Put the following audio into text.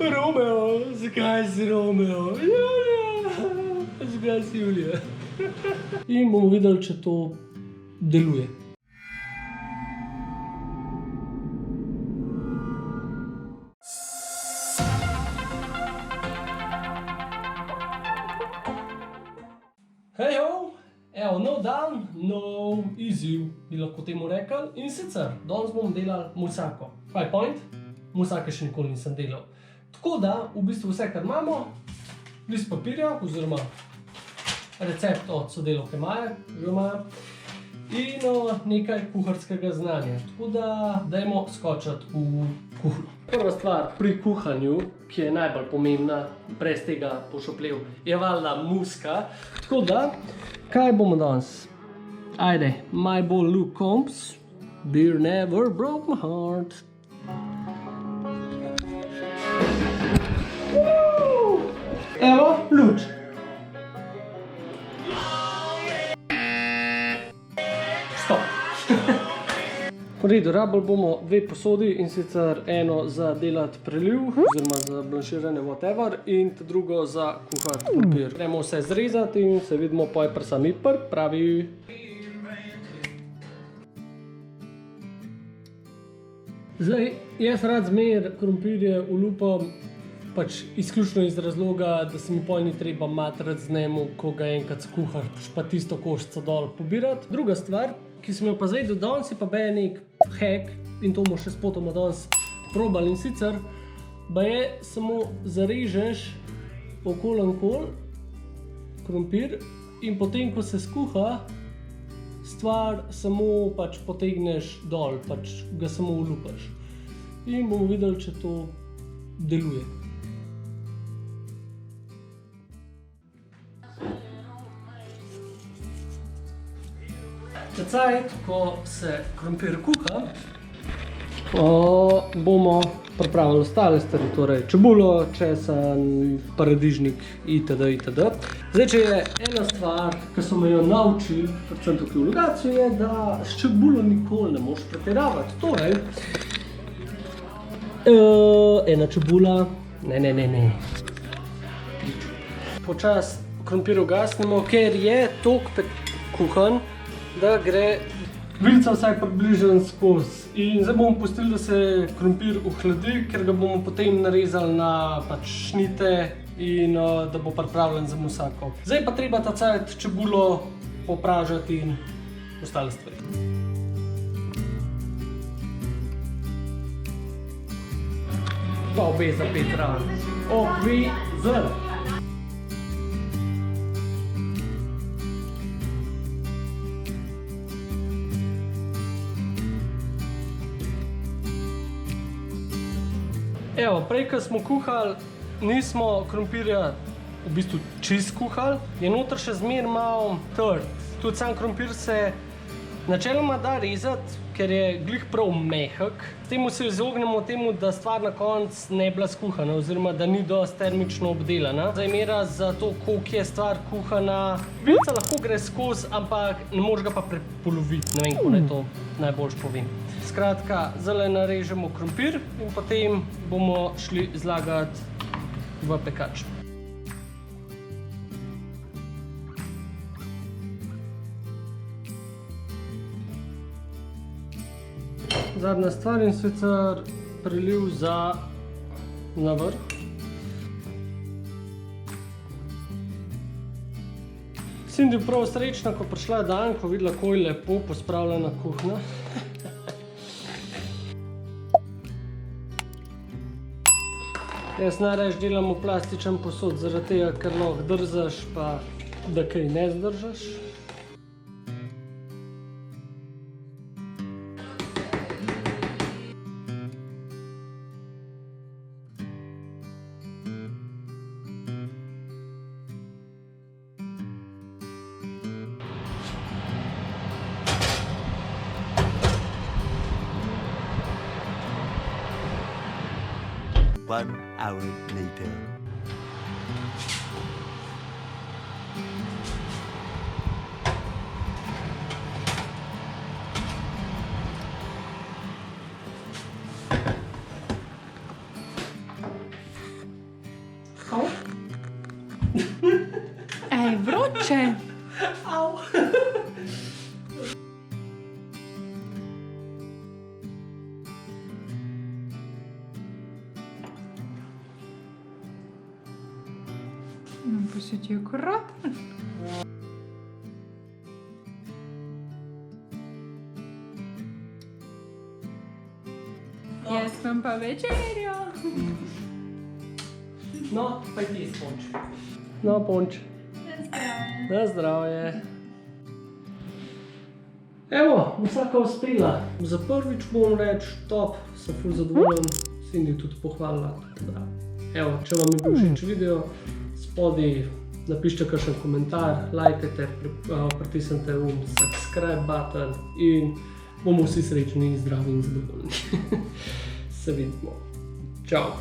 Romeo, zakaj si Romeo? Julija, zakaj si Julija? In bomo videli, če to deluje. Hejo, evo, nov dan, nov izziv, bi lahko temu rekli. In sicer, danes bomo delali musako. Kaj je point? Musake še nikoli nisem delal. Tako da, v bistvu vse, kar imamo, list papirja, oziroma recept od sodelavke Maje, že Maja, in nekaj kuharskega znanja. Tako da, dajmo skočiti v kuhno. Prva stvar pri kuhanju, ki je najbolj pomembna, brez tega pošopljiv, je valjda muska. Tako da, kaj bomo danes? Ajde, my boy Luke Combs, beer never broke my heart. Evo, luč. Stop. V redu, rabili bomo dve posodi, in sicer eno za delati preliv, oziroma za blanširanje whatever, in drugo za kuhati krompir. Gremo vse zrezati in se vidimo poj pri sami pripravi. Zdaj, jaz rad zmer krompirje olupam pač izključno iz razloga, da se mi pol ni treba matrati z njemu, ko ga enkrat skuhaš, pa tisto koščico dol pobirati. Druga stvar, ki sem jo pa zdaj do danes, je pa baje nek hack, in to bomo še spotoma danes probali, in sicer baje samo zarežeš okoli in okoli krompir in potem, ko se skuha, stvar samo pač potegneš dol, pač ga samo olupaš. In bomo videli, če to deluje. Cajt, ko se krompir kuha, bomo pripravili ostale stvari, torej čebulo, česen, paradižnik itd. itd. Zdaj, če je ena stvar, ki so me jo naučili, predvsem tukaj v Logatcu, je, da s čebulo nikoli ne moš pretiravati. Torej, ena čebula, ne. Počas krompir ugasnemo, ker je toliko kuhan, da gre vilica vsaj približno skozi. In zdaj bomo pustili, da se krompir ohladi, ker ga bomo potem narezali na pač šnite in da bo pripravljen za musako. Zdaj pa treba ta cajt čebulo popražati in ostale stvari. Pa obe za 5 ran. Okvizer! Evo, prej, ko smo kuhali, nismo krompirja v bistvu čist kuhali, je noter še zmer malo trd. Tudi sam krompir se načeloma da rezati, ker je glih prav mehek. S temu se izognemo temu, da stvar na koncu ne bila skuhana, oziroma da ni dosti termično obdelana. Zdaj mera za to, koliko je stvar kuhana. Vilica lahko gre skozi, ampak ne moreš ga pa prepoloviti. Ne vem, kako naj to najboljš povem. Skratka, zdaj narežemo krompir in potem bomo šli zlagati v pekač. Zadnja stvar, in sicer preliv za na vrh. Cindy prav srečna, ko prišla dan, ko videla, kako je lepo pospravljena kuhna. Jaz najraje delam v plastičen posod, zaradi tega, ker lahko drzaš, pa da kaj ne zdržaš. One hour later. Še. Au. No, pa se ti je akuraten. Jaz sem pa večerjo. No, pa ti sponč. No, ponč. Na zdravje. Evo, vsaka uspela. Za prvič moram reči, top, sem ful zadovoljen, Cindy tudi pohvalila. Evo, če vam je bil všeč video, spodaj napišite kakšen komentar, lajkajte, pritisnite subscribe button in bomo vsi srečni, zdravi in zadovoljni. Se vidimo. Čau.